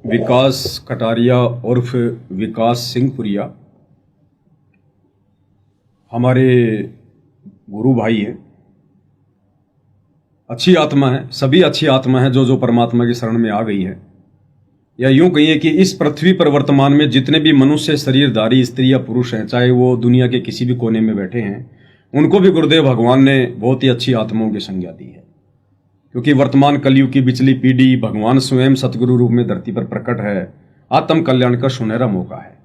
विकास कटारिया उर्फ विकास सिंहपुरिया हमारे गुरु भाई हैं। अच्छी आत्मा है, सभी अच्छी आत्मा है जो परमात्मा की शरण में आ गई है। या यूं कहिए कि इस पृथ्वी पर वर्तमान में जितने भी मनुष्य शरीरधारी स्त्री या पुरुष हैं, चाहे वो दुनिया के किसी भी कोने में बैठे हैं, उनको भी गुरुदेव भगवान ने बहुत ही अच्छी आत्माओं की संज्ञा दी है। क्योंकि वर्तमान कलयुग की पिछली पीढ़ी भगवान स्वयं सतगुरु रूप में धरती पर प्रकट है। आत्म कल्याण का सुनहरा मौका है।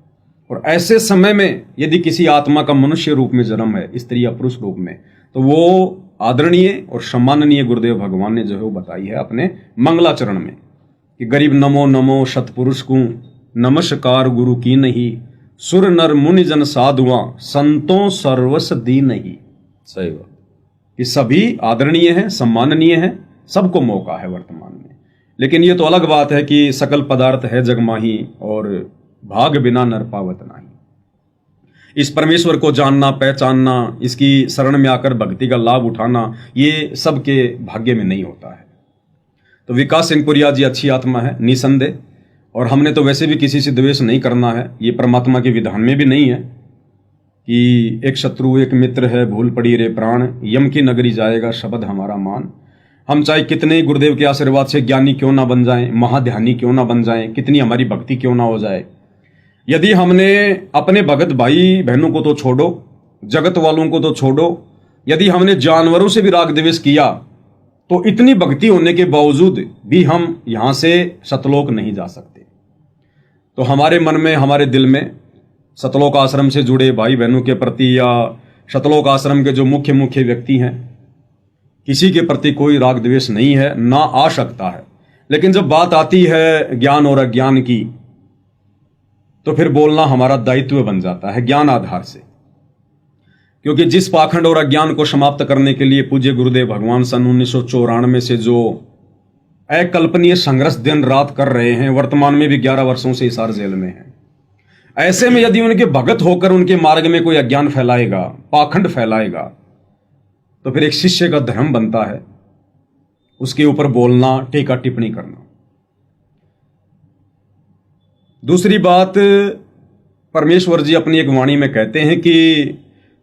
और ऐसे समय में यदि किसी आत्मा का मनुष्य रूप में जन्म है, स्त्री या पुरुष रूप में, तो वो आदरणीय और सम्माननीय गुरुदेव भगवान ने जो है वो बताई है अपने मंगलाचरण में कि गरीब नमो नमो सतपुरुष को नमस्कार गुरु की नहीं, सुर नर मुनि जन साधुआ संतों सर्वस दी नहीं। सही बात कि सभी आदरणीय हैं, सम्माननीय हैं, सबको मौका है वर्तमान में। लेकिन ये तो अलग बात है कि सकल पदार्थ है जग माही और भाग बिना नर पावत नाही। इस परमेश्वर को जानना, पहचानना, इसकी शरण में आकर भक्ति का लाभ उठाना, ये सबके भाग्य में नहीं होता है। तो विकास सिंहपुरिया जी अच्छी आत्मा है निसंदेह, और हमने तो वैसे भी किसी से द्वेष नहीं करना है। ये परमात्मा के विधान में भी नहीं है कि एक शत्रु एक मित्र है, भूल पड़ी रे प्राण, यम की नगरी जाएगा शब्द हमारा मान। हम चाहे कितने ही गुरुदेव के आशीर्वाद से ज्ञानी क्यों ना बन जाएं, महाध्यानी क्यों ना बन जाएं, कितनी हमारी भक्ति क्यों ना हो जाए, यदि हमने अपने भगत भाई बहनों को तो छोड़ो, जगत वालों को तो छोड़ो, यदि हमने जानवरों से भी राग द्वेष किया, तो इतनी भक्ति होने के बावजूद भी हम यहां से सतलोक नहीं जा सकते। तो हमारे मन में, हमारे दिल में सतलोक आश्रम से जुड़े भाई बहनों के प्रति या सतलोक आश्रम के जो मुख्य व्यक्ति हैं, किसी के प्रति कोई राग द्वेष नहीं है, ना आ सकता है। लेकिन जब बात आती है ज्ञान और अज्ञान की, तो फिर बोलना हमारा दायित्व बन जाता है ज्ञान आधार से। क्योंकि जिस पाखंड और अज्ञान को समाप्त करने के लिए पूज्य गुरुदेव भगवान सन 1994 से जो अकल्पनीय संघर्ष दिन रात कर रहे हैं, वर्तमान में भी 11 वर्षों से हिसार जेल में हैं। ऐसे में यदि उनके भगत होकर उनके मार्ग में कोई अज्ञान फैलाएगा, पाखंड फैलाएगा, तो फिर एक शिष्य का धर्म बनता है उसके ऊपर बोलना, टीका टिप्पणी करना। दूसरी बात, परमेश्वर जी अपनी एक वाणी में कहते हैं कि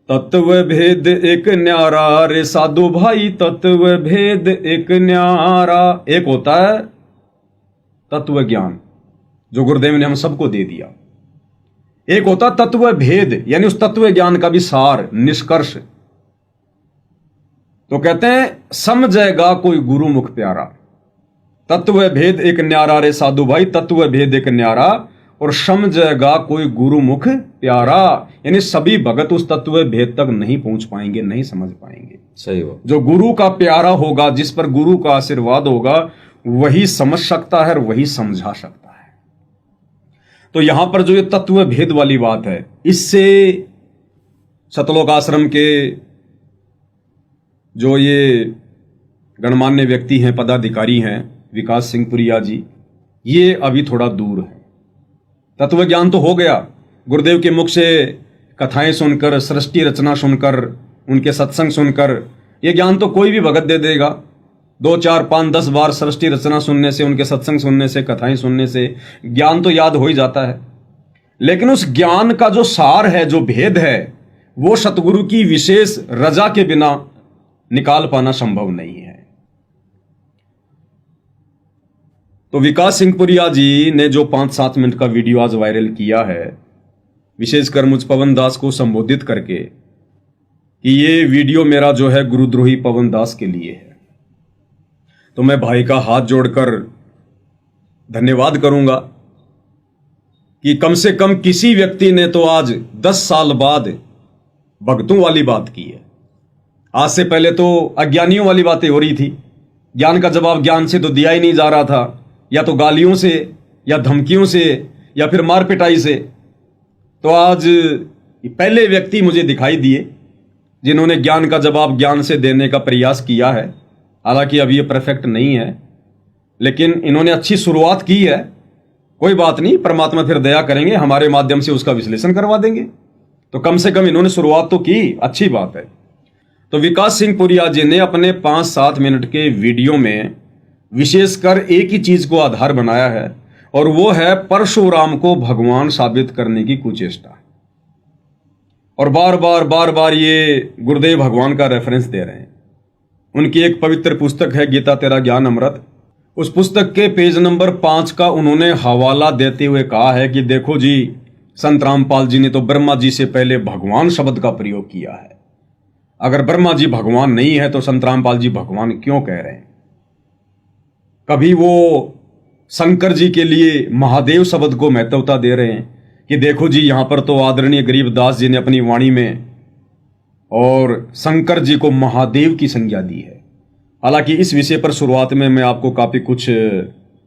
तत्व भेद एक न्यारा रे साधु भाई, तत्व भेद एक न्यारा। एक होता है तत्व ज्ञान जो गुरुदेव ने हम सबको दे दिया, एक होता तत्व भेद यानी उस तत्व ज्ञान का भी सार, निष्कर्ष। तो कहते हैं समझेगा कोई गुरु मुख प्यारा, तत्व भेद एक न्यारा रे साधु भाई, तत्व भेद एक न्यारा, और समझेगा कोई गुरु मुख प्यारा। यानी सभी भगत उस तत्व भेद तक नहीं पहुंच पाएंगे, नहीं समझ पाएंगे। सही हो, जो गुरु का प्यारा होगा, जिस पर गुरु का आशीर्वाद होगा, वही समझ सकता है और वही समझा सकता है। तो यहां पर जो ये तत्व भेद वाली बात है, इससे सतलोक आश्रम के जो ये गणमान्य व्यक्ति हैं, पदाधिकारी हैं, विकास सिंहपुरिया जी, ये अभी थोड़ा दूर है। तत्व ज्ञान तो हो गया, गुरुदेव के मुख से कथाएं सुनकर, सृष्टि रचना सुनकर, उनके सत्संग सुनकर, ये ज्ञान तो कोई भी भगत दे देगा। 2, 4, 5, 10 बार सृष्टि रचना सुनने से, उनके सत्संग सुनने से, कथाएं सुनने से ज्ञान तो याद हो ही जाता है। लेकिन उस ज्ञान का जो सार है, जो भेद है, वो सतगुरु की विशेष रजा के बिना निकाल पाना संभव नहीं है। तो विकास सिंहपुरिया जी ने जो 5-7 मिनट का वीडियो आज वायरल किया है, विशेषकर मुझ पवन दास को संबोधित करके, कि ये वीडियो मेरा जो है गुरुद्रोही पवन दास के लिए है, तो मैं भाई का हाथ जोड़कर धन्यवाद करूंगा कि कम से कम किसी व्यक्ति ने तो आज 10 साल बाद भक्तों वाली बात की है। आज से पहले तो अज्ञानियों वाली बातें हो रही थी, ज्ञान का जवाब ज्ञान से तो दिया ही नहीं जा रहा था, या तो गालियों से, या धमकियों से, या फिर मार पिटाई से। तो आज पहले व्यक्ति मुझे दिखाई दिए जिन्होंने ज्ञान का जवाब ज्ञान से देने का प्रयास किया है। हालांकि अभी ये परफेक्ट नहीं है, लेकिन इन्होंने अच्छी शुरुआत की है। कोई बात नहीं, परमात्मा फिर दया करेंगे, हमारे माध्यम से उसका विश्लेषण करवा देंगे। तो कम से कम इन्होंने शुरुआत तो की, अच्छी बात है। तो विकास सिंहपुरिया जी ने अपने 5-7 मिनट के वीडियो में विशेषकर एक ही चीज को आधार बनाया है, और वो है परशुराम को भगवान साबित करने की कुचेष्टा। और बार बार ये गुरुदेव भगवान का रेफरेंस दे रहे हैं। उनकी एक पवित्र पुस्तक है गीता तेरा ज्ञान अमृत। उस पुस्तक के पेज नंबर 5 का उन्होंने हवाला देते हुए कहा है कि देखो जी, संत रामपाल जी ने तो ब्रह्मा जी से पहले भगवान शब्द का प्रयोग किया है। अगर ब्रह्मा जी भगवान नहीं है तो संत रामपाल जी भगवान क्यों कह रहे हैं? कभी वो शंकर जी के लिए महादेव शब्द को महत्वता दे रहे हैं कि देखो जी, यहां पर तो आदरणीय गरीबदास जी ने अपनी वाणी में और शंकर जी को महादेव की संज्ञा दी है। हालांकि इस विषय पर शुरुआत में मैं आपको काफी कुछ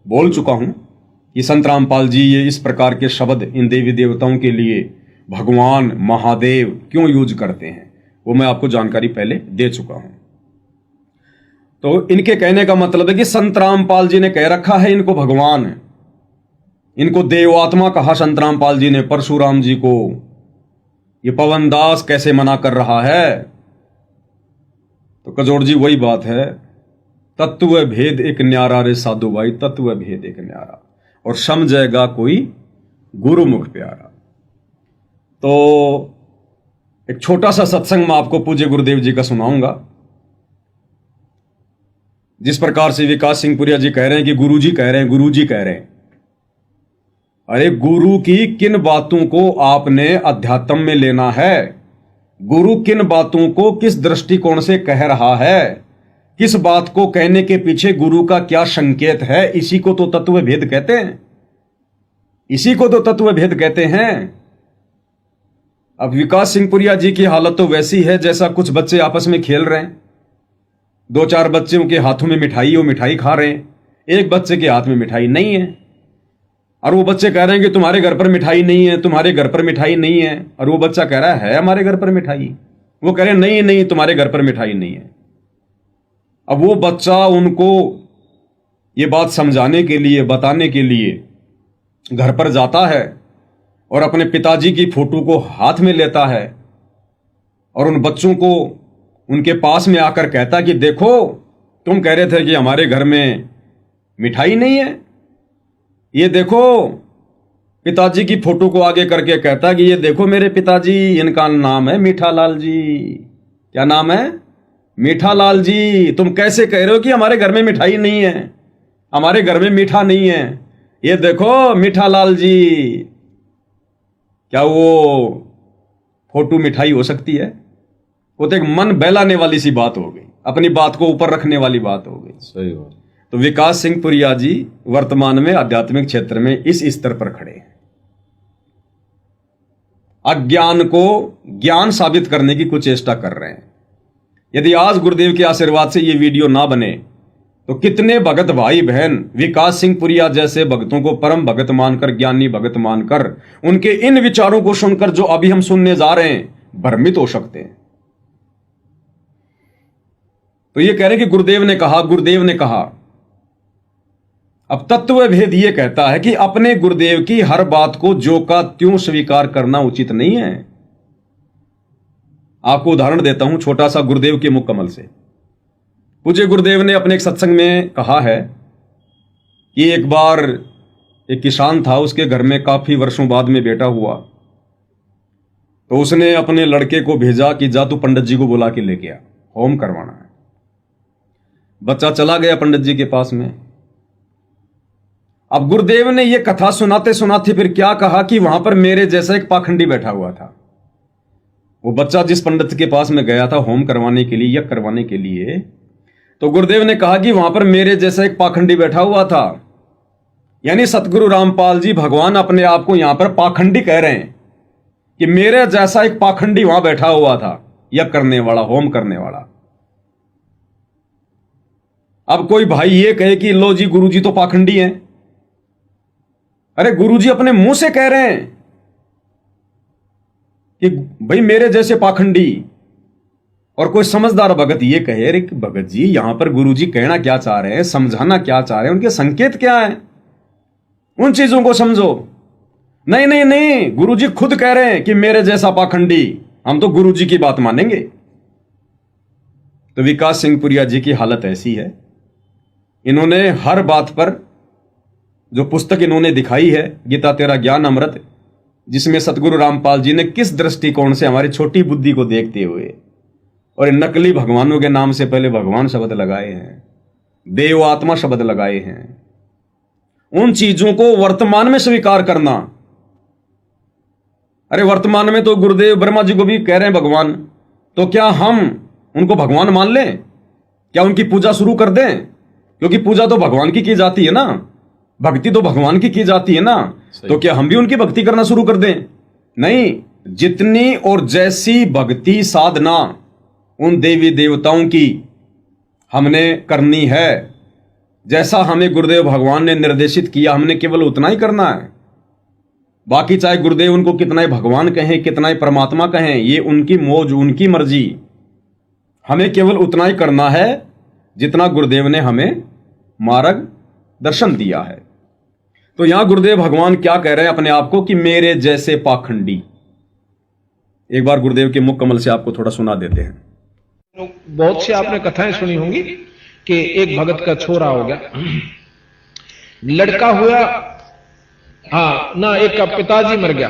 बोल चुका हूं कि संत रामपाल जी ये इस प्रकार के शब्द इन देवी देवताओं के लिए भगवान महादेव क्यों यूज करते हैं, वो मैं आपको जानकारी पहले दे चुका हूं। तो इनके कहने का मतलब है कि संत रामपाल जी ने कह रखा है इनको भगवान, इनको देवात्मा कहा संत रामपाल जी ने परशुराम जी को। ये पवन दास कैसे मना कर रहा है? तो कजोड़ जी वही बात है, तत्व भेद एक न्यारा रे साधु भाई, तत्व भेद एक न्यारा, और समझेगा कोई गुरुमुख प्यारा। तो एक छोटा सा सत्संग मैं आपको पूज्य गुरुदेव जी का सुनाऊंगा। जिस प्रकार से विकास सिंह पुरिया जी कह रहे हैं कि गुरु जी कह रहे हैं, गुरु जी कह रहे हैं। अरे गुरु की किन बातों को आपने अध्यात्म में लेना है? गुरु किन बातों को किस दृष्टिकोण से कह रहा है? किस बात को कहने के पीछे गुरु का क्या संकेत है? इसी को तो तत्व भेद कहते हैं, इसी को तो तत्व भेद कहते हैं। अब विकास सिंह पुरिया जी की हालत तो वैसी है जैसा कुछ बच्चे आपस में खेल रहे हैं। 2-4 बच्चों के हाथों में मिठाई, वो मिठाई खा रहे हैं, एक बच्चे के हाथ में मिठाई नहीं है, और वो बच्चे कह रहे हैं कि तुम्हारे घर पर मिठाई नहीं है, तुम्हारे घर पर मिठाई नहीं है। और वो बच्चा कह रहा है हमारे घर पर मिठाई। वो कह रहे हैं नहीं नहीं, तुम्हारे घर पर मिठाई नहीं है। अब वो बच्चा उनको ये बात समझाने के लिए, बताने के लिए घर पर जाता है और अपने पिताजी की फोटो को हाथ में लेता है और उन बच्चों को उनके पास में आकर कहता कि देखो, तुम कह रहे थे कि हमारे घर में मिठाई नहीं है, ये देखो। पिताजी की फोटो को आगे करके कहता कि ये देखो मेरे पिताजी, इनका नाम है मीठालाल जी। क्या नाम है? मीठालाल जी। तुम कैसे कह रहे हो कि हमारे घर में मिठाई नहीं है, हमारे घर में मीठा नहीं है, ये देखो मीठालाल जी। क्या वो फोटो मिठाई हो सकती है? वो तो एक मन बहलाने वाली सी बात हो गई, अपनी बात को ऊपर रखने वाली बात हो गई। सही बात। तो विकास सिंह पुरिया जी वर्तमान में आध्यात्मिक क्षेत्र में इस स्तर पर खड़े हैं। अज्ञान को ज्ञान साबित करने की कुछ चेष्टा कर रहे हैं। यदि आज गुरुदेव के आशीर्वाद से यह वीडियो ना बने तो कितने भगत भाई बहन विकास सिंह पुरिया जैसे भक्तों को परम भगत मानकर, ज्ञानी भगत मानकर, उनके इन विचारों को सुनकर जो अभी हम सुनने जा रहे हैं, भ्रमित हो सकते हैं। तो ये कह रहे हैं कि गुरुदेव ने कहा, गुरुदेव ने कहा। अब तत्व भेद ये कहता है कि अपने गुरुदेव की हर बात को जो का त्यों स्वीकार करना उचित नहीं है। आपको उदाहरण देता हूं छोटा सा गुरुदेव के मुख कमल से। पूज्य गुरुदेव ने अपने एक सत्संग में कहा है कि एक बार एक किसान था, उसके घर में काफी वर्षों बाद में बेटा हुआ। तो उसने अपने लड़के को भेजा कि जा तू पंडित जी को बुला के लेके आ, होम करवाना है। बच्चा चला गया पंडित जी के पास में। अब गुरुदेव ने यह कथा सुनाते सुनाते फिर क्या कहा कि वहां पर मेरे जैसा एक पाखंडी बैठा हुआ था। वो बच्चा जिस पंडित के पास में गया था होम करवाने के लिए, यज्ञ करवाने के लिए, तो गुरुदेव ने कहा कि वहां पर मेरे जैसा एक पाखंडी बैठा हुआ था। यानी सतगुरु रामपाल जी भगवान अपने आप को यहां पर पाखंडी कह रहे हैं कि मेरे जैसा एक पाखंडी वहां बैठा हुआ था, यज्ञ करने वाला, होम करने वाला। अब कोई भाई ये कहे कि लो जी गुरुजी तो पाखंडी हैं। अरे गुरुजी अपने मुंह से कह रहे हैं कि भाई मेरे जैसे पाखंडी। और कोई समझदार भगत ये कहे, अरे भगत जी यहां पर गुरुजी कहना क्या चाह रहे हैं, समझाना क्या चाह रहे हैं, उनके संकेत क्या है, उन चीजों को समझो। नहीं नहीं नहीं, गुरुजी खुद कह रहे हैं कि मेरे जैसा पाखंडी, हम तो गुरुजी की बात मानेंगे। तो विकास सिंह पुरिया जी की हालत ऐसी है, इन्होंने हर बात पर जो पुस्तक इन्होंने दिखाई है गीता तेरा ज्ञान अमृत, जिसमें सतगुरु रामपाल जी ने किस दृष्टिकोण से हमारी छोटी बुद्धि को देखते हुए और इन नकली भगवानों के नाम से पहले भगवान शब्द लगाए हैं, देव आत्मा शब्द लगाए हैं, उन चीजों को वर्तमान में स्वीकार करना। अरे वर्तमान में तो गुरुदेव ब्रह्मा जी को भी कह रहे हैं भगवान, तो क्या हम उनको भगवान मान लें? क्या उनकी पूजा शुरू कर दें? क्योंकि पूजा तो भगवान की जाती है ना, भक्ति तो भगवान की जाती है ना, तो क्या हम भी उनकी भक्ति करना शुरू कर दें? नहीं, जितनी और जैसी भक्ति साधना उन देवी देवताओं की हमने करनी है, जैसा हमें गुरुदेव भगवान ने निर्देशित किया, हमने केवल उतना ही करना है। बाकी चाहे गुरुदेव उनको कितना ही भगवान कहें, कितना ही परमात्मा कहें, ये उनकी मौज, उनकी मर्जी। हमें केवल उतना ही करना है जितना गुरुदेव ने हमें मार्ग दर्शन दिया है। तो यहां गुरुदेव भगवान क्या कह रहे हैं अपने आप को कि मेरे जैसे पाखंडी। एक बार गुरुदेव के मुख कमल से आपको थोड़ा सुना देते हैं। बहुत सी आपने कथाएं सुनी होंगी कि एक भगत का छोरा हो गया, लड़का हुआ, हाँ ना, एक का पिताजी मर गया,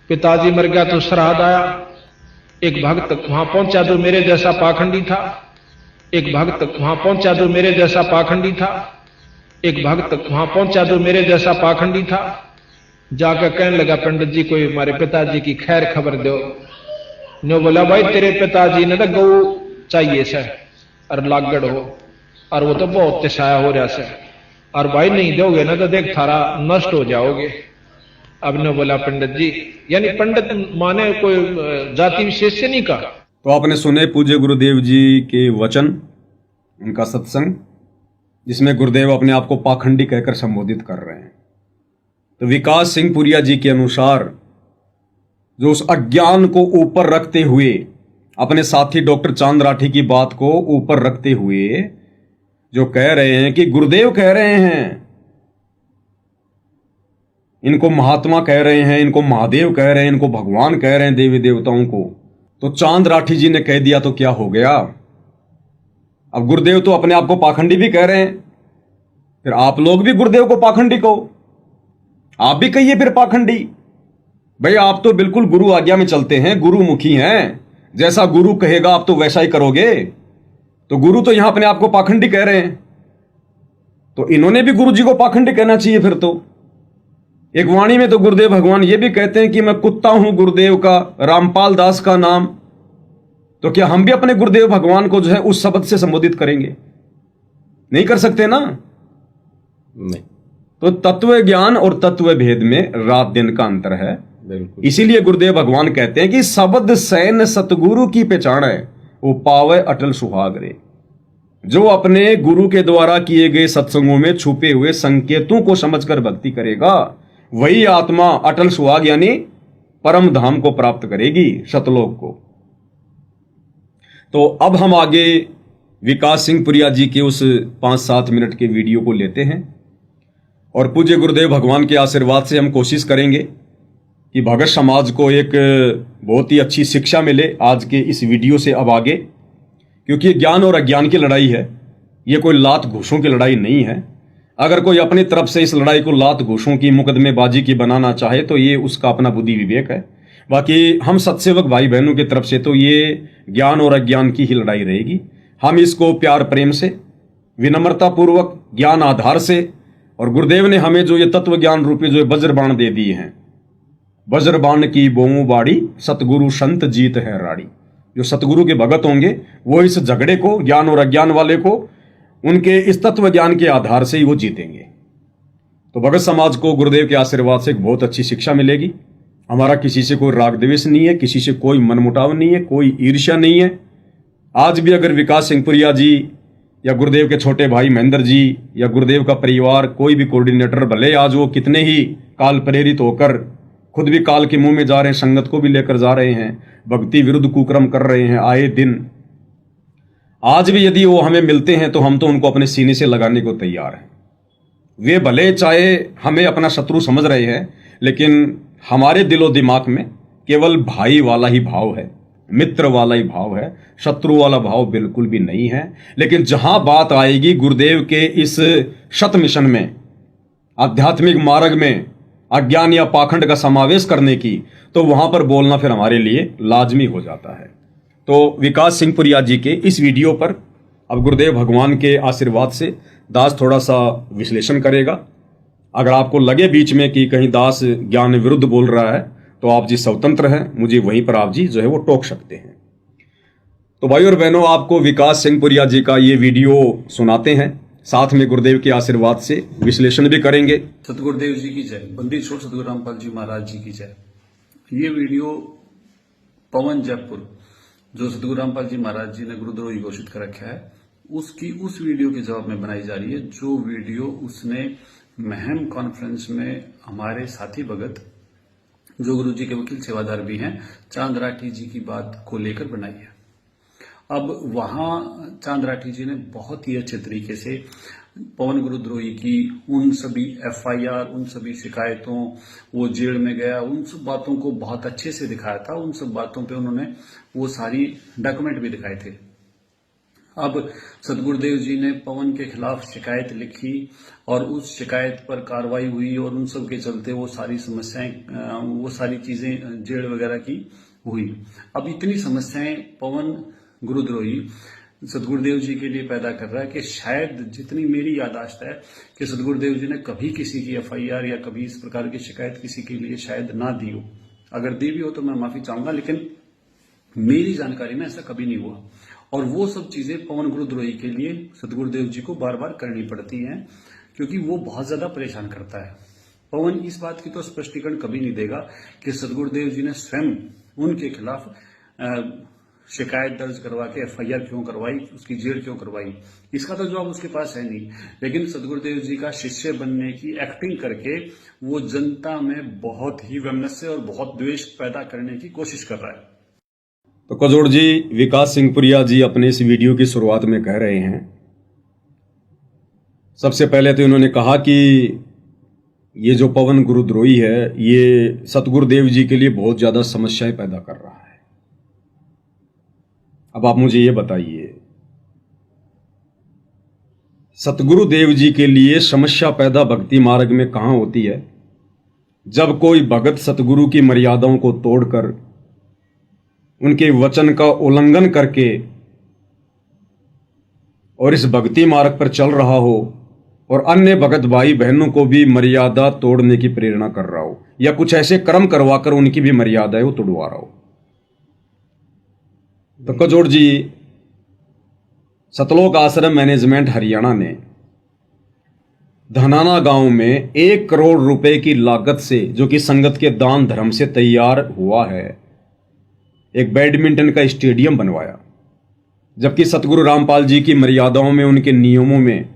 पिताजी मर गया तो श्राद्ध आया। एक भक्त वहां पहुंचा जो मेरे जैसा पाखंडी था, एक भक्त वहां पहुंचा जो मेरे जैसा पाखंडी था, एक भक्त वहां पहुंचा जो मेरे जैसा पाखंडी था। जाकर कहने लगा पंडित जी कोई हमारे पिताजी की खैर खबर दो। ने बोला भाई तेरे पिताजी ने तो गौ चाहिए सर और लागड़ हो, और वो तो बहुत तिसाया हो रहा सर, और भाई नहीं दोगे ना तो देख थारा नष्ट हो जाओगे। अब ने बोला पंडित जी, यानी पंडित माने कोई जाति विशेष से नहीं कहा। तो आपने सुने पूज्य गुरुदेव जी के वचन, उनका सत्संग, जिसमें गुरुदेव अपने आप को पाखंडी कहकर संबोधित कर रहे हैं। तो विकास सिंह पुरिया जी के अनुसार जो उस अज्ञान को ऊपर रखते हुए, अपने साथी डॉक्टर चांद राठी की बात को ऊपर रखते हुए जो कह रहे हैं कि गुरुदेव कह रहे हैं, इनको महात्मा कह रहे हैं, इनको महादेव कह रहे हैं, इनको भगवान कह रहे हैं, देवी देवताओं को, तो चांद राठी जी ने कह दिया तो क्या हो गया? अब गुरुदेव तो अपने आप को पाखंडी भी कह रहे हैं, फिर आप लोग भी गुरुदेव को पाखंडी कहो, आप भी कहिए फिर पाखंडी। भाई आप तो बिल्कुल गुरु आज्ञा में चलते हैं, गुरुमुखी हैं, जैसा गुरु कहेगा आप तो वैसा ही करोगे। तो गुरु तो यहां अपने आप को पाखंडी कह रहे हैं, तो इन्होंने भी गुरु जी को पाखंडी कहना चाहिए फिर तो। एक वाणी में तो गुरुदेव भगवान ये भी कहते हैं कि मैं कुत्ता हूं गुरुदेव का, रामपाल दास का नाम। तो क्या हम भी अपने गुरुदेव भगवान को जो है उस शब्द से संबोधित करेंगे? नहीं कर सकते ना। नहीं। तो तत्व ज्ञान और तत्व भेद में रात दिन का अंतर है। बिल्कुल। इसीलिए गुरुदेव भगवान कहते हैं कि शब्द सैन सतगुरु की पहचान है, वो पावे अटल सुहाग रे। जो अपने गुरु के द्वारा किए गए सत्संगों में छुपे हुए संकेतों को समझकर भक्ति करेगा, वही आत्मा अटल सुहाग यानी परम धाम को प्राप्त करेगी, सतलोक को। तो अब हम आगे विकास सिंह पुरिया जी के उस 5-7 मिनट के वीडियो को लेते हैं और पूज्य गुरुदेव भगवान के आशीर्वाद से हम कोशिश करेंगे कि भगत समाज को एक बहुत ही अच्छी शिक्षा मिले आज के इस वीडियो से अब आगे, क्योंकि ये ज्ञान और अज्ञान की लड़ाई है, ये कोई लात घूसों की लड़ाई नहीं है। अगर कोई अपनी तरफ से इस लड़ाई को लात घूसों की, मुकदमेबाजी की बनाना चाहे तो ये उसका अपना बुद्धि विवेक है। बाकी हम सत्सेवक भाई बहनों की तरफ से तो ये ज्ञान और अज्ञान की ही लड़ाई रहेगी। हम इसको प्यार प्रेम से, विनम्रता पूर्वक, ज्ञान आधार से, और गुरुदेव ने हमें जो ये तत्व ज्ञान रूपी जो वज्रबाण दे दिए हैं, वज्रबाण की बोऊ बाड़ी सतगुरु संत जीत है राड़ी। जो सतगुरु के भगत होंगे वो इस झगड़े को, ज्ञान और अज्ञान वाले को, उनके इस तत्व ज्ञान के आधार से ही वो जीतेंगे। तो भगत समाज को गुरुदेव के आशीर्वाद से एक बहुत अच्छी शिक्षा मिलेगी। हमारा किसी से कोई राग द्वेष नहीं है, किसी से कोई मनमुटाव नहीं है, कोई ईर्ष्या नहीं है। आज भी अगर विकास सिंह पुरिया जी या गुरुदेव के छोटे भाई महेंद्र जी या गुरुदेव का परिवार, कोई भी कोऑर्डिनेटर, भले आज वो कितने ही काल प्रेरित होकर खुद भी काल के मुंह में जा रहे हैं, संगत को भी लेकर जा रहे हैं, भक्ति विरुद्ध कुक्रम कर रहे हैं आए दिन, आज भी यदि वो हमें मिलते हैं तो हम तो उनको अपने सीने से लगाने को तैयार हैं। वे भले चाहे हमें अपना शत्रु समझ रहे हैं, लेकिन हमारे दिलो दिमाग में केवल भाई वाला ही भाव है, मित्र वाला ही भाव है, शत्रु वाला भाव बिल्कुल भी नहीं है। लेकिन जहां बात आएगी गुरुदेव के इस शत मिशन में, आध्यात्मिक मार्ग में अज्ञान या पाखंड का समावेश करने की, तो वहां पर बोलना फिर हमारे लिए लाजमी हो जाता है। तो विकास सिंह पुरिया जी के इस वीडियो पर अब गुरुदेव भगवान के आशीर्वाद से दास थोड़ा सा विश्लेषण करेगा। अगर आपको लगे बीच में कि कहीं दास ज्ञान विरुद्ध बोल रहा है तो आप जी स्वतंत्र हैं, मुझे वहीं पर आप जी जो है वो टोक सकते हैं। तो भाई और बहनों, आपको विकास सिंह पुरिया जी का ये वीडियो सुनाते हैं, साथ में गुरुदेव के आशीर्वाद से विश्लेषण भी करेंगे। सतगुरुदेव जी की जय, बंदी छोड़ सतगुरु रामपाल जी महाराज जी की जय। ये वीडियो पवन जयपुर, जो सतगुरु रामपाल जी महाराज जी ने गुरुद्रोही घोषित कर रखा है, उसकी उस वीडियो के जवाब में बनाई जा रही है, जो वीडियो उसने महम कॉन्फ्रेंस में हमारे साथी भगत, जो गुरु जी के वकील सेवादार भी हैं, चांद राठी जी की बात को लेकर बनाई है। अब वहां चांद राठी जी ने बहुत ही अच्छे तरीके से पवन गुरुद्रोही की उन सभी एफआईआर, उन सभी शिकायतों, वो जेल में गया, उन सब बातों को बहुत अच्छे से दिखाया था। उन सब बातों पे उन्होंने वो सारी डॉक्यूमेंट भी दिखाए थे। अब सतगुरुदेव जी ने पवन के खिलाफ शिकायत लिखी और उस शिकायत पर कार्रवाई हुई और उन सब के चलते वो सारी समस्याएं, वो सारी चीजें जेल वगैरह की हुई। अब इतनी समस्याएं पवन गुरुद्रोही सतगुरुदेव जी के लिए पैदा कर रहा है कि शायद, जितनी मेरी याददाश्त है, कि सतगुरुदेव जी ने कभी किसी की एफआईआर या कभी इस प्रकार की शिकायत किसी के लिए शायद ना दी हो। अगर दी भी हो तो मैं माफी चाहूंगा, लेकिन मेरी जानकारी में ऐसा कभी नहीं हुआ। और वो सब चीजें पवन गुरुद्रोही के लिए सतगुरुदेव जी को बार बार करनी पड़ती हैं, क्योंकि वो बहुत ज्यादा परेशान करता है। पवन इस बात की तो स्पष्टीकरण कभी नहीं देगा कि सतगुरुदेव जी ने स्वयं उनके खिलाफ शिकायत दर्ज करवा के एफआईआर क्यों करवाई, उसकी जेल क्यों करवाई, इसका तो जवाब उसके पास है नहीं। लेकिन सतगुरुदेव जी का शिष्य बनने की एक्टिंग करके वो जनता में बहुत ही वैमनस्य और बहुत द्वेष पैदा करने की कोशिश कर रहा है। तो कजोड़ जी, विकास सिंह पुरिया जी अपने इस वीडियो की शुरुआत में कह रहे हैं, सबसे पहले तो इन्होंने कहा कि ये जो पवन गुरुद्रोही है, ये सतगुरुदेव जी के लिए बहुत ज्यादा समस्याएं पैदा कर रहा है। अब आप मुझे ये बताइए, सतगुरुदेव जी के लिए समस्या पैदा भक्ति मार्ग में कहां होती है? जब कोई भगत सतगुरु की मर्यादाओं को तोड़कर, उनके वचन का उल्लंघन करके और इस भक्ति मार्ग पर चल रहा हो और अन्य भगत भाई बहनों को भी मर्यादा तोड़ने की प्रेरणा कर रहा हो, या कुछ ऐसे कर्म करवाकर उनकी भी मर्यादाएं वो तोड़वा रहा हो। तो कजोड़ जी, सतलोक आश्रम मैनेजमेंट हरियाणा ने धनाना गांव में 1 करोड़ रुपए की लागत से, जो कि संगत के दान धर्म से तैयार हुआ है, एक बैडमिंटन का स्टेडियम बनवाया। जबकि सतगुरु रामपाल जी की मर्यादाओं में, उनके नियमों में,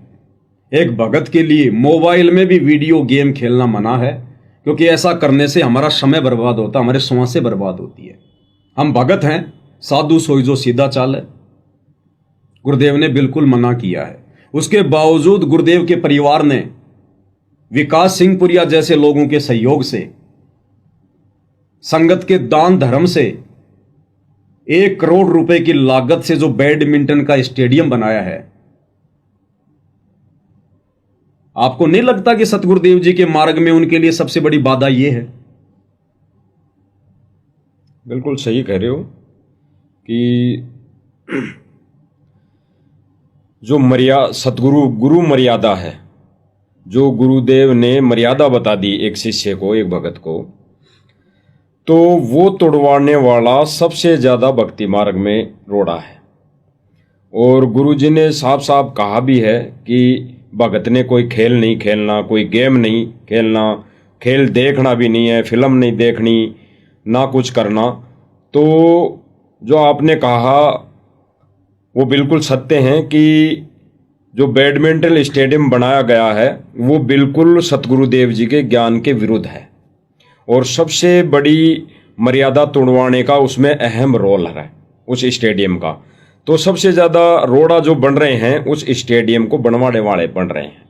एक भगत के लिए मोबाइल में भी वीडियो गेम खेलना मना है, क्योंकि ऐसा करने से हमारा समय बर्बाद होता, हमारे श्वासें बर्बाद होती है। हम भगत हैं, साधु सोई जो सीधा चाल है। गुरुदेव ने बिल्कुल मना किया है। उसके बावजूद गुरुदेव के परिवार ने विकास सिंह पुरिया जैसे लोगों के सहयोग से, संगत के दान धर्म से 1 करोड़ रुपए की लागत से जो बैडमिंटन का स्टेडियम बनाया है। आपको नहीं लगता कि सतगुरुदेव जी के मार्ग में उनके लिए सबसे बड़ी बाधा यह है? बिल्कुल सही कह रहे हो कि जो गुरु मर्यादा है, जो गुरुदेव ने मर्यादा बता दी एक शिष्य को, एक भगत को, तो वो तोड़वाने वाला सबसे ज्यादा भक्ति मार्ग में रोड़ा है। और गुरुजी ने साफ साफ कहा भी है कि भगत ने कोई खेल नहीं खेलना, कोई गेम नहीं खेलना, खेल देखना भी नहीं है, फिल्म नहीं देखनी, ना कुछ करना। तो जो आपने कहा वो बिल्कुल सत्य है कि जो बैडमिंटन स्टेडियम बनाया गया है वो बिल्कुल सतगुरुदेव जी के ज्ञान के विरुद्ध है, और सबसे बड़ी मर्यादा तोड़वाने का उसमें अहम रोल है उस स्टेडियम का। तो सबसे ज़्यादा रोड़ा जो बन रहे हैं उस स्टेडियम को बनवाने वाले बन रहे हैं,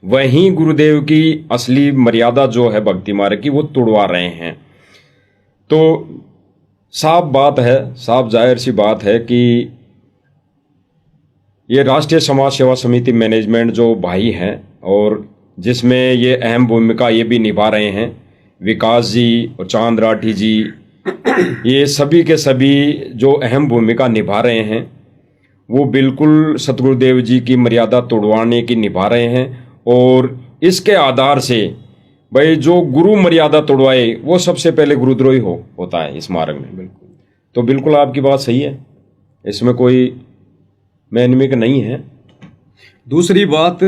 वहीं गुरुदेव की असली मर्यादा जो है भक्ति मार्ग की वो तोड़वा रहे हैं। तो साफ बात है, साफ जाहिर सी बात है कि ये राष्ट्रीय समाज सेवा समिति मैनेजमेंट जो भाई हैं और जिसमें ये अहम भूमिका ये भी निभा रहे हैं विकास जी और चांद राठी जी, ये सभी के सभी जो अहम भूमिका निभा रहे हैं वो बिल्कुल सतगुरुदेव जी की मर्यादा तोड़वाने की निभा रहे हैं। और इसके आधार से भाई जो गुरु मर्यादा तोड़वाए वो सबसे पहले गुरुद्रोही होता है इस मार्ग में। बिल्कुल, तो बिल्कुल आपकी बात सही है, इसमें कोई मैनमिक नहीं है। दूसरी बात,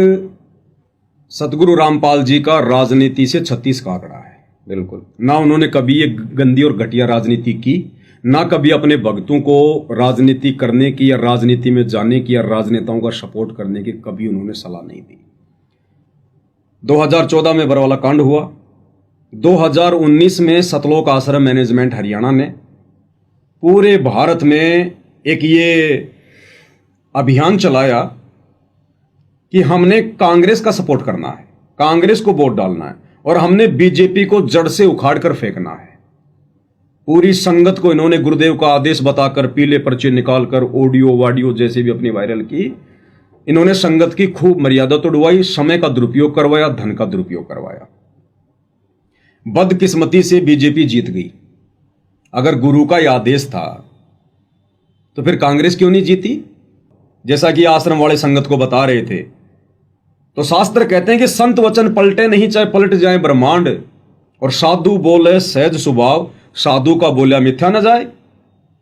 सतगुरु रामपाल जी का राजनीति से 36 का आंकड़ा है। बिल्कुल, ना उन्होंने कभी एक गंदी और घटिया राजनीति की, ना कभी अपने भक्तों को राजनीति करने की या राजनीति में जाने की या राजनेताओं का सपोर्ट करने की कभी उन्होंने सलाह नहीं दी। 2014 में बरवाला कांड हुआ, 2019 में सतलोक आश्रम मैनेजमेंट हरियाणा ने पूरे भारत में एक ये अभियान चलाया कि हमने कांग्रेस का सपोर्ट करना है, कांग्रेस को वोट डालना है और हमने बीजेपी को जड़ से उखाड़ कर फेंकना है। पूरी संगत को इन्होंने गुरुदेव का आदेश बताकर पीले पर्चे निकालकर ऑडियो वाडियो जैसे भी अपनी वायरल की। इन्होंने संगत की खूब मर्यादा तोड़वाई, समय का दुरुपयोग करवाया, धन का दुरुपयोग करवाया। बदकिस्मती से बीजेपी जीत गई। अगर गुरु का यह आदेश था तो फिर कांग्रेस क्यों नहीं जीती? जैसा कि आश्रम वाले संगत को बता रहे थे, तो शास्त्र कहते हैं कि संत वचन पलटे नहीं चाहे पलट जाए ब्रह्मांड, और साधु बोले सहज स्वभाव, साधु का बोलिया मिथ्या न जाए,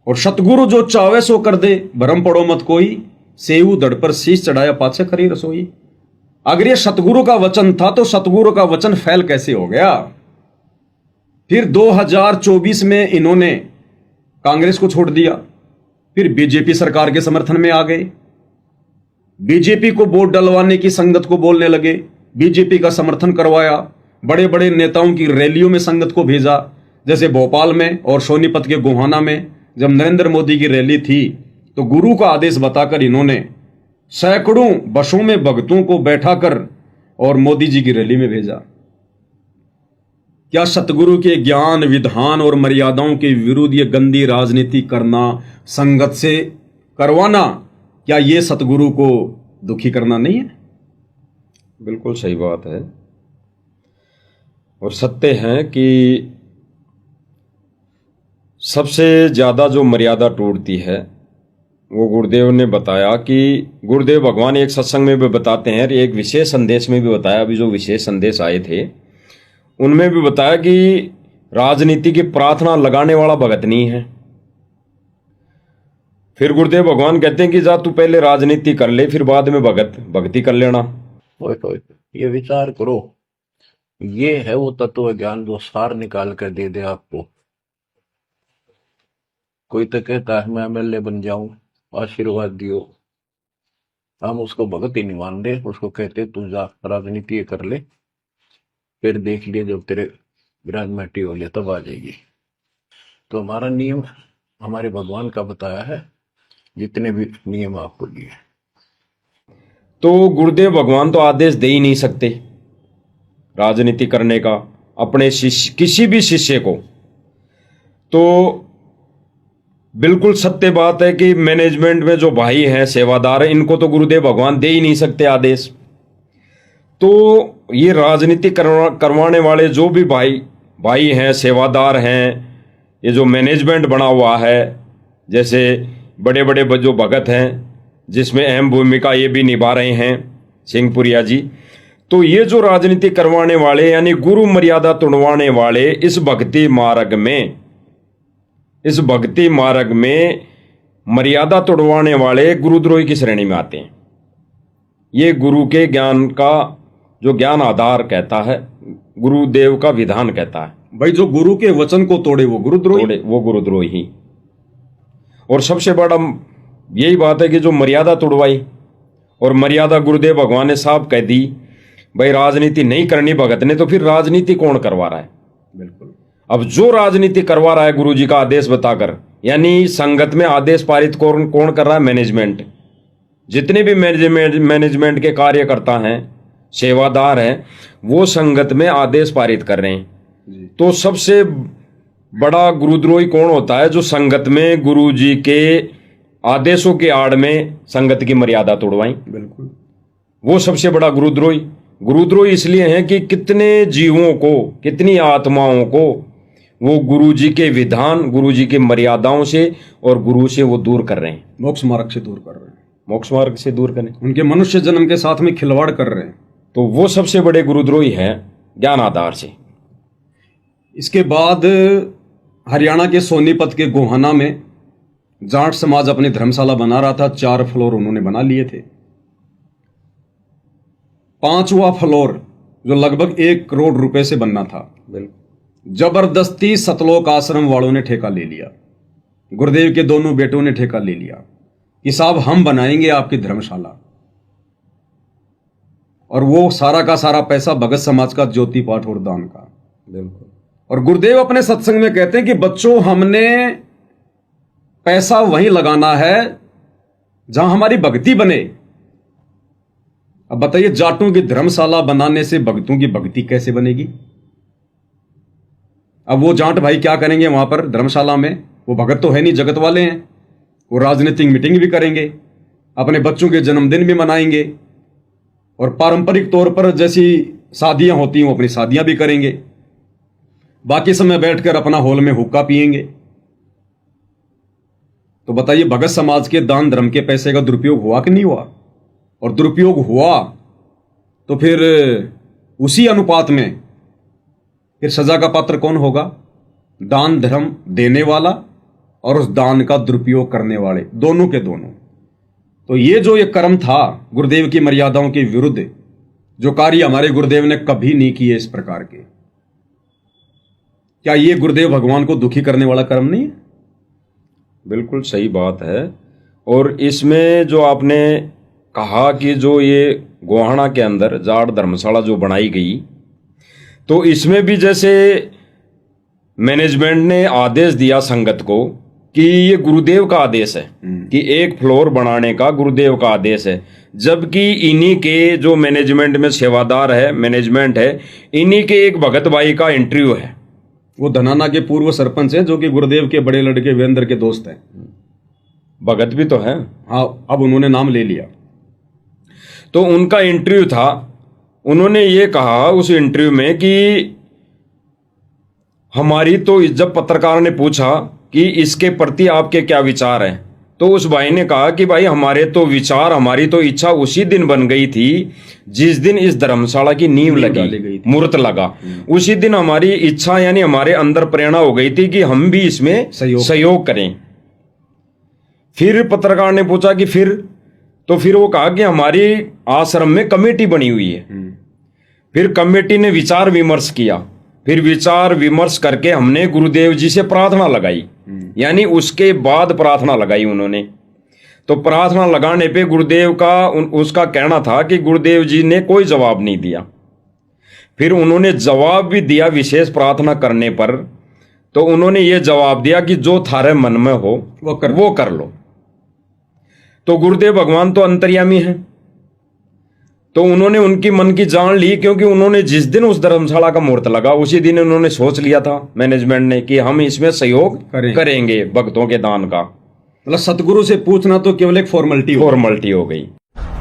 और सतगुरु जो चावे सो कर दे, भरम पड़ो मत कोई, सेऊ दड़ पर शीश चढ़ाया पाछे खरी रसोई। अगर ये सतगुरु का वचन था तो सतगुरु का वचन फैल कैसे हो गया? फिर 2024 में इन्होंने कांग्रेस को छोड़ दिया, फिर बीजेपी सरकार के समर्थन में आ गए, बीजेपी को वोट डलवाने की संगत को बोलने लगे, बीजेपी का समर्थन करवाया, बड़े बड़े नेताओं की रैलियों में संगत को भेजा। जैसे भोपाल में और सोनीपत के गोहाना में जब नरेंद्र मोदी की रैली थी तो गुरु का आदेश बताकर इन्होंने सैकड़ों बसों में भक्तों को बैठाकर और मोदी जी की रैली में भेजा। क्या सतगुरु के ज्ञान, विधान और मर्यादाओं के विरुद्ध ये गंदी राजनीति करना, संगत से करवाना, क्या ये सतगुरु को दुखी करना नहीं है? बिल्कुल सही बात है। और सत्य है कि सबसे ज्यादा जो मर्यादा टूटती है वो गुरुदेव ने बताया कि गुरुदेव भगवान एक सत्संग में भी बताते हैं, एक विशेष संदेश में भी बताया, अभी जो विशेष संदेश आए थे उनमें भी बताया कि राजनीति की प्रार्थना लगाने वाला भगत नहीं है। फिर गुरुदेव भगवान कहते हैं कि जा तू पहले राजनीति कर ले, फिर बाद में भक्ति कर लेना। ये विचार करो, ये है वो तत्व ज्ञान जो सार निकाल कर दे दे आपको। कोई तो कहता है मैं एमएलए बन जाऊं, आशीर्वाद दियो, हम उसको भगत ही नहीं मानते, उसको कहते तू जा राजनीति कर ले, फिर देख लिए जब तेरे विराजमाटी हो ले तब आ जाएगी। तो हमारा नियम हमारे भगवान का बताया है, जितने भी नियम आपको दिए। तो गुरुदेव भगवान तो आदेश दे ही नहीं सकते राजनीति करने का अपने शिष्य, किसी भी शिष्य को। तो बिल्कुल सत्य बात है कि मैनेजमेंट में जो भाई हैं, सेवादार हैं, इनको तो गुरुदेव भगवान दे ही नहीं सकते आदेश। तो ये राजनीति करवाने वाले जो भी भाई हैं, सेवादार हैं, ये जो मैनेजमेंट बना हुआ है, जैसे बड़े बड़े जो भगत हैं जिसमें अहम भूमिका ये भी निभा रहे हैं सिंहपुरिया जी, तो ये जो राजनीति करवाने वाले यानी गुरु मर्यादा तोड़वाने वाले इस भक्ति मार्ग में मर्यादा तोड़वाने वाले गुरुद्रोही की श्रेणी में आते हैं। ये गुरु के ज्ञान का जो ज्ञान आधार कहता है, गुरुदेव का विधान कहता है। भाई जो गुरु के वचन को तोड़े वो गुरुद्रोही। और सबसे बड़ा यही बात है कि जो मर्यादा तोड़वाई, और मर्यादा गुरुदेव भगवान ने साहब कह दी, भाई राजनीति नहीं करनी भगत ने, तो फिर राजनीति कौन करवा रहा है? बिल्कुल। अब जो राजनीति करवा रहा है गुरु जी का आदेश बताकर, यानी संगत में आदेश पारित कौन कर रहा है? मैनेजमेंट। जितने भी मैनेजमेंट के कार्यकर्ता हैं, सेवादार हैं, वो संगत में आदेश पारित कर रहे हैं। तो सबसे बड़ा गुरुद्रोही कौन होता है? जो संगत में गुरु जी के आदेशों के आड़ में संगत की मर्यादा तोड़वाई। बिल्कुल। वो सबसे बड़ा गुरुद्रोही। गुरुद्रोही इसलिए हैं कि कितने जीवों को, कितनी आत्माओं को वो गुरु जी के विधान, गुरु जी की मर्यादाओं से और गुरु से वो दूर कर रहे हैं, मोक्ष मार्ग से दूर कर रहे हैं, मोक्ष मार्ग से दूर करें, उनके मनुष्य जन्म के साथ में खिलवाड़ कर रहे हैं। तो वो सबसे बड़े गुरुद्रोही हैं ज्ञान आधार से। इसके बाद हरियाणा के सोनीपत के गोहाना में जाट समाज अपनी धर्मशाला बना रहा था। 4 फ्लोर उन्होंने बना लिए थे। 5वां फ्लोर जो लगभग 1 करोड़ रुपए से बनना था, जबरदस्ती सतलोक आश्रम वालों ने ठेका ले लिया। गुरुदेव के दोनों बेटों ने ठेका ले लिया कि साहब हम बनाएंगे आपकी धर्मशाला, और वो सारा का सारा पैसा भगत समाज का ज्योति पाठ और दान का। बिल्कुल। और गुरुदेव अपने सत्संग में कहते हैं कि बच्चों, हमने पैसा वहीं लगाना है जहां हमारी भक्ति बने। अब बताइए, जाटों की धर्मशाला बनाने से भक्तों की भक्ति कैसे बनेगी? अब वो जाट भाई क्या करेंगे वहां पर धर्मशाला में? वो भगत तो है नहीं, जगत वाले हैं। वो राजनीतिक मीटिंग भी करेंगे, अपने बच्चों के जन्मदिन भी मनाएंगे, और पारंपरिक तौर पर जैसी शादियां होती हैं वो अपनी शादियां भी करेंगे। बाकी समय बैठकर अपना हॉल में हुक्का पिएंगे। तो बताइए, भगत समाज के दान धर्म के पैसे का दुरुपयोग हुआ कि नहीं हुआ? और दुरुपयोग हुआ तो फिर उसी अनुपात में फिर सजा का पात्र कौन होगा? दान धर्म देने वाला और उस दान का दुरुपयोग करने वाले, दोनों के दोनों। तो ये जो ये कर्म था गुरुदेव की मर्यादाओं के विरुद्ध, जो कार्य हमारे गुरुदेव ने कभी नहीं किए इस प्रकार के, क्या ये गुरुदेव भगवान को दुखी करने वाला कर्म नहीं है? बिल्कुल सही बात है। और इसमें जो आपने कहा कि जो ये गोहाना के अंदर जाट धर्मशाला जो बनाई गई, तो इसमें भी जैसे मैनेजमेंट ने आदेश दिया संगत को कि ये गुरुदेव का आदेश है कि 1 फ्लोर बनाने का गुरुदेव का आदेश है, जबकि इन्हीं के जो मैनेजमेंट में सेवादार है, मैनेजमेंट है, इन्हीं के एक भगत भाई का इंटरव्यू है। वो धनाना के पूर्व सरपंच हैं, जो कि गुरुदेव के बड़े लड़के वीरेंद्र के दोस्त हैं। भगत भी तो है। हाँ, अब उन्होंने नाम ले लिया। तो उनका इंटरव्यू था, उन्होंने ये कहा उस इंटरव्यू में कि हमारी तो, जब पत्रकार ने पूछा कि इसके प्रति आपके क्या विचार हैं, तो उस भाई ने कहा कि भाई हमारे तो विचार, हमारी तो इच्छा उसी दिन बन गई थी जिस दिन इस धर्मशाला की नींव लगी, मुहूर्त लगा। उसी दिन हमारी इच्छा, यानी हमारे अंदर प्रेरणा हो गई थी कि हम भी इसमें सहयोग करें। फिर पत्रकार ने पूछा कि फिर, तो फिर वो कहा कि हमारी आश्रम में कमेटी बनी हुई है। फिर कमेटी ने विचार विमर्श किया, फिर विचार विमर्श करके हमने गुरुदेव जी से प्रार्थना लगाई, यानी उसके बाद प्रार्थना लगाई उन्होंने। तो प्रार्थना लगाने पे गुरुदेव का उसका कहना था कि गुरुदेव जी ने कोई जवाब नहीं दिया। फिर उन्होंने जवाब भी दिया विशेष प्रार्थना करने पर, तो उन्होंने ये जवाब दिया कि जो थारे मन में हो वो कर लो। तो गुरुदेव भगवान तो अंतर्यामी है, तो उन्होंने उनकी मन की जान ली, क्योंकि उन्होंने जिस दिन उस धर्मशाला का मुहूर्त लगा उसी दिन उन्होंने सोच लिया था मैनेजमेंट ने कि हम इसमें सहयोग करेंगे भक्तों के दान का। मतलब सतगुरु से पूछना तो केवल एक फॉर्मेलिटी हो गई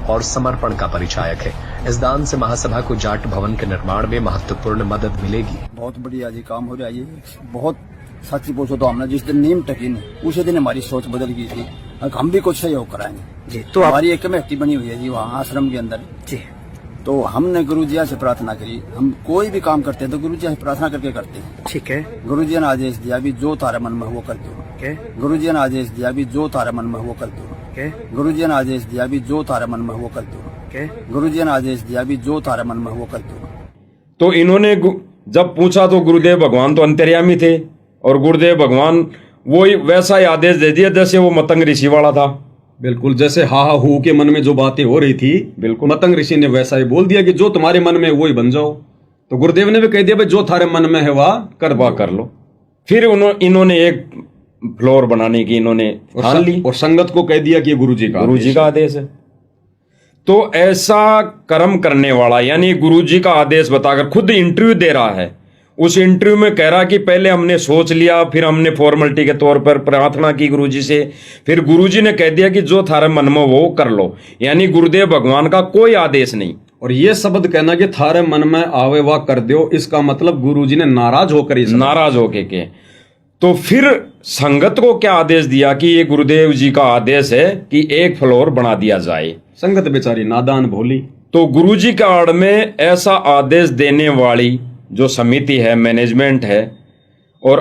और समर्पण का परिचायक है। इस दान से महासभा को जाट भवन के निर्माण में महत्वपूर्ण मदद मिलेगी। बहुत बढ़िया जी काम हो रहा है। बहुत सच्ची पूछो तो हमने जिस दिन नीम टकी नहीं उसी दिन हमारी सोच बदल गई थी, हम भी कुछ सहयोग कराएंगे जी। तो हमारी एक कमेटी बनी हुई है जी वहाँ आश्रम के अंदर जी। तो हमने गुरु जी से प्रार्थना करी, हम कोई भी काम करते हैं तो गुरु जी से प्रार्थना करके करते हैं। ठीक है। गुरु जी ने आदेश दिया भी जो तारे मन में वो कर दो। गुरु जी ने आदेश दिया भी जो तारे मन में वो कर दो। गुरु जी ने आदेश दिया भी जो तारे मन में वो कर दो। गुरु जी ने आदेश दिया भी जो तारे मन में वो कर दो। तो इन्होंने जब पूछा तो गुरुदेव भगवान तो अंतर्यामी थे, और गुरुदेव भगवान वही वैसा ही आदेश दे दिया जैसे वो मतंग ऋषि वाला था। बिल्कुल, जैसे हा हा हु के मन में जो बातें हो रही थी, बिल्कुल मतंग ऋषि ने वैसा ही बोल दिया कि जो तुम्हारे मन में वो ही बन जाओ। तो गुरुदेव ने भी कह दिया भाई जो थारे मन में है वह कर लो। फिर इन्होंने एक फ्लोर बनाने की इन्होंने ठान ली, और संगत को कह दिया कि गुरु जी का आदेश है। तो ऐसा कर्म करने वाला, यानी गुरु जी का आदेश बताकर खुद इंटरव्यू दे रहा है, उस इंटरव्यू में कह रहा कि पहले हमने सोच लिया, फिर हमने फॉर्मेलिटी के तौर पर प्रार्थना की गुरुजी से, फिर गुरुजी ने कह दिया कि जो थारे मन में वो कर लो। यानी गुरुदेव भगवान का कोई आदेश नहीं, और ये शब्द कहना कि थारे मन में आवे वा कर दो, इसका मतलब गुरुजी ने नाराज होकर ही नाराज होके के। तो फिर संगत को क्या आदेश दिया कि ये गुरुदेव जी का आदेश है कि एक फ्लोर बना दिया जाए। संगत बेचारी नादान भोली। तो गुरुजी के आड़ में ऐसा आदेश देने वाली जो समिति है, मैनेजमेंट है, और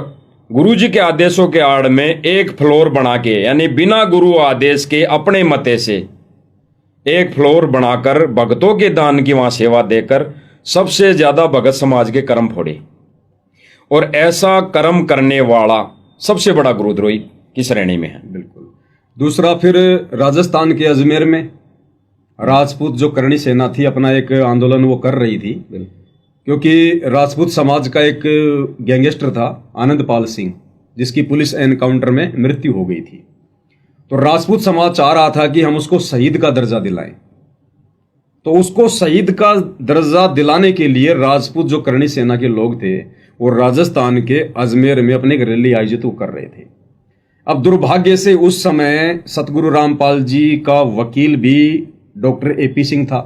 गुरुजी के आदेशों के आड़ में एक फ्लोर बना के, यानी बिना गुरु आदेश के अपने मते से एक फ्लोर बनाकर भगतों के दान की वहां सेवा देकर सबसे ज्यादा भगत समाज के कर्म फोड़े। और ऐसा कर्म करने वाला सबसे बड़ा गुरुद्रोही की श्रेणी में है। बिल्कुल। दूसरा, फिर राजस्थान के अजमेर में राजपूत जो करणी सेना थी अपना एक आंदोलन वो कर रही थी, क्योंकि राजपूत समाज का एक गैंगस्टर था आनंदपाल सिंह, जिसकी पुलिस एनकाउंटर में मृत्यु हो गई थी। तो राजपूत समाज चाह रहा था कि हम उसको शहीद का दर्जा दिलाएं। तो उसको शहीद का दर्जा दिलाने के लिए राजपूत जो करणी सेना के लोग थे वो राजस्थान के अजमेर में अपने एक रैली आयोजित कर रहे थे। अब दुर्भाग्य से उस समय सतगुरु रामपाल जी का वकील भी डॉक्टर एपी सिंह था,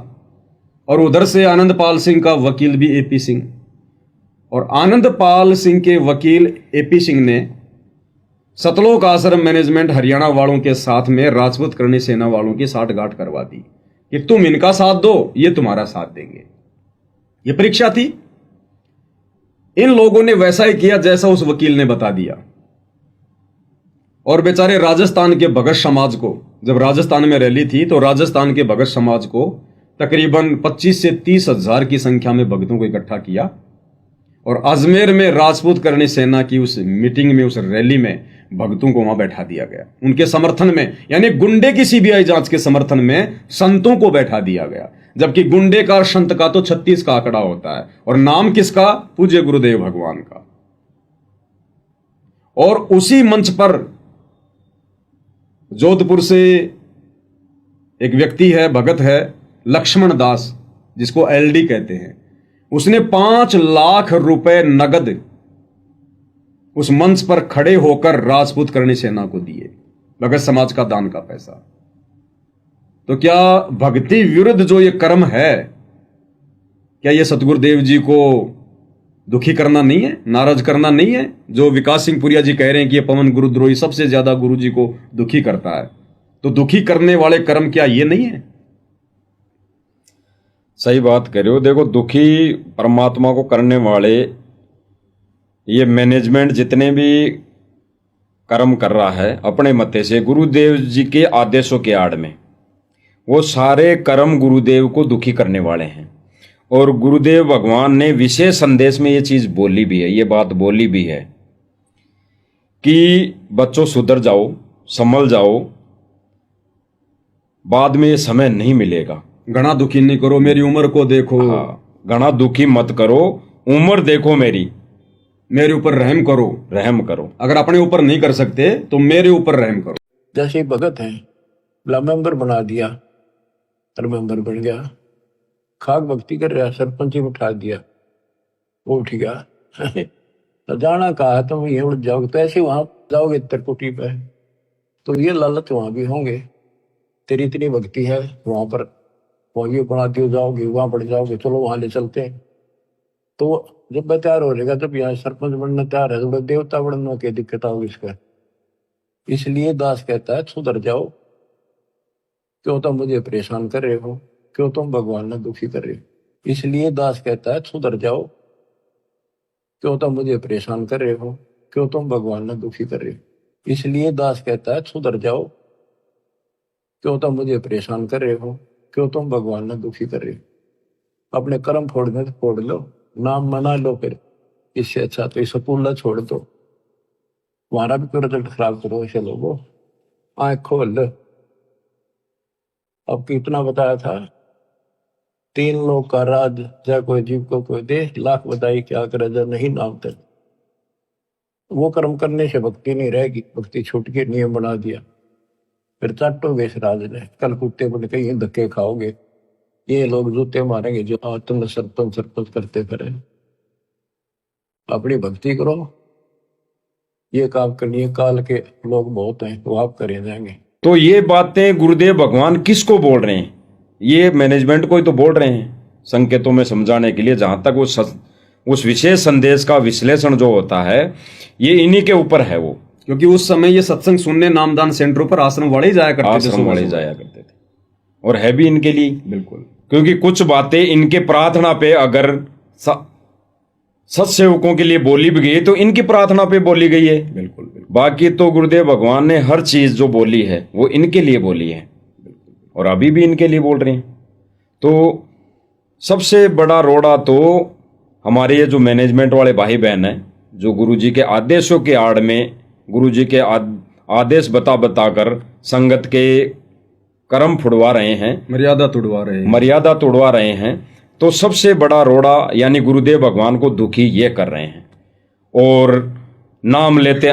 और उधर से आनंदपाल सिंह का वकील भी एपी सिंह। और आनंदपाल सिंह के वकील एपी सिंह ने सतलोक आश्रम मैनेजमेंट हरियाणा वालों के साथ में राजपूत करणी सेना वालों की साठगांठ करवा दी कि तुम इनका साथ दो, ये तुम्हारा साथ देंगे। ये परीक्षा थी। इन लोगों ने वैसा ही किया जैसा उस वकील ने बता दिया। और बेचारे राजस्थान के भगत समाज को, जब राजस्थान में रैली थी तो राजस्थान के भगत समाज को तकरीबन 25 से 30 हजार की संख्या में भक्तों को इकट्ठा किया, और अजमेर में राजपूत करणी सेना की उस मीटिंग में, उस रैली में भक्तों को वहां बैठा दिया गया। उनके समर्थन में, यानी गुंडे की सीबीआई जांच के समर्थन में संतों को बैठा दिया गया। जबकि गुंडे का और संत का तो 36 का आंकड़ा होता है, और नाम किसका? पूज्य गुरुदेव भगवान का। और उसी मंच पर जोधपुर से एक व्यक्ति है, भगत है लक्ष्मण दास, जिसको एलडी कहते हैं, उसने 5 लाख रुपए नगद उस मंच पर खड़े होकर राजपूत करणी सेना को दिए, भगत समाज का दान का पैसा। तो क्या भक्ति विरुद्ध जो ये कर्म है, क्या ये सतगुरुदेव जी को दुखी करना नहीं है, नाराज करना नहीं है? जो विकास सिंह पुरिया जी कह रहे हैं कि ये पवन गुरुद्रोही सबसे ज्यादा गुरु जी को दुखी करता है, तो दुखी करने वाले कर्म क्या ये नहीं है? सही बात कह रहे हो। देखो, दुखी परमात्मा को करने वाले ये मैनेजमेंट जितने भी कर्म कर रहा है अपने मते से गुरुदेव जी के आदेशों के आड़ में, वो सारे कर्म गुरुदेव को दुखी करने वाले हैं। और गुरुदेव भगवान ने विशेष संदेश में ये चीज बोली भी है, ये बात बोली भी है कि बच्चों सुधर जाओ, संभल जाओ, बाद में ये समय नहीं मिलेगा। घना दुखी नहीं करो, मेरी उम्र को देखो। घना दुखी मत करो, उम्र देखो मेरे ऊपर रहम करो, रहम करो। अगर अपने ऊपर नहीं कर सकते तो मेरे ऊपर रहम करो। जैसे भगत है, मेंबर बना दिया, और मेंबर बन गया, खाक भक्ति कर रहा, सरपंच ही उठा दिया, वो उठ गया। तो जाना कहा तुम ये उड़ जाओगे, पैसे वहां जाओगे त्रिकुटी पे, तो ये लालच वहां भी होंगे। तेरी इतनी भक्ति है, वहां पर वही बना दियो, जाओगे वहां पड़ जाओगे, चलो वहां ले चलते हैं। तो जब मैं तैयार हो जाएगा, जब यहाँ सरपंच बनना तैयार है, तो देवता बनना क्या दिक्कत होगी इसका? इसलिए दास कहता है सुधर जाओ, क्यों तुम मुझे परेशान कर रहे हो, क्यों तुम भगवान ने दुखी कर रहे हो। इसलिए दास कहता है सुधर जाओ, क्यों तुम मुझे परेशान कर रहे हो, क्यों तुम भगवान ने दुखी कर रहे हो। इसलिए दास कहता है सुधर जाओ, क्यों तुम मुझे परेशान कर रहे हो, क्यों तुम भगवान ने दुखी कर रहे हो। अपने कर्म फोड़ने तो फोड़ लो, नाम मना लो, फिर इससे अच्छा तो इस पुल्ला छोड़ दो, तुम्हारा भी तो रिजल्ट खराब करो। ऐसे लोगों आंख खोल लो। अब कितना बताया था, 3 लोग का राज, जा कोई जीव को कोई दे, लाख बताई क्या करे जा नहीं नाम तक। वो कर्म करने से भक्ति नहीं रहेगी, भक्ति छूट के नियम बना दिया, फिर चाटोगे इस राज ने, कल कुत्ते बन के ये धक्के खाओगे, ये लोग जूते मारेंगे जो तुम सरपंच करते फिरे। अपनी भक्ति करो, ये काम करनी, काल के लोग बहुत हैं, वो आप करे जाएंगे। तो ये बातें गुरुदेव भगवान किसको बोल रहे हैं? ये मैनेजमेंट को ही तो बोल रहे हैं। संकेतों में समझाने के लिए, जहां तक उस विशेष संदेश का विश्लेषण जो होता है ये इन्हीं के ऊपर है वो। क्योंकि उस समय ये सत्संग सुनने नामदान सेंटरों पर आश्रम वाले ही जाया करते थे, आश्रम वाले जाया करते थे, और है भी इनके लिए। बिल्कुल, क्योंकि कुछ बातें इनके प्रार्थना पे अगर सत्सेवकों के लिए बोली भी गई तो इनकी प्रार्थना पे बोली गई है। बिल्कुल, बिल्कुल। बाकी तो गुरुदेव भगवान ने हर चीज जो बोली है वो इनके लिए बोली है, और अभी भी इनके लिए बोल रहे हैं। तो सबसे बड़ा रोड़ा तो हमारे ये जो मैनेजमेंट वाले भाई बहन हैं, जो गुरुजी के आदेशों के आड़ में गुरुजी के आदेश बताकर संगत के कर्म फुड़वा रहे हैं, मर्यादा तोड़वा रहे हैं, तो सबसे बड़ा रोड़ा यानी गुरुदेव भगवान को दुखी ये कर रहे हैं। और नाम लेते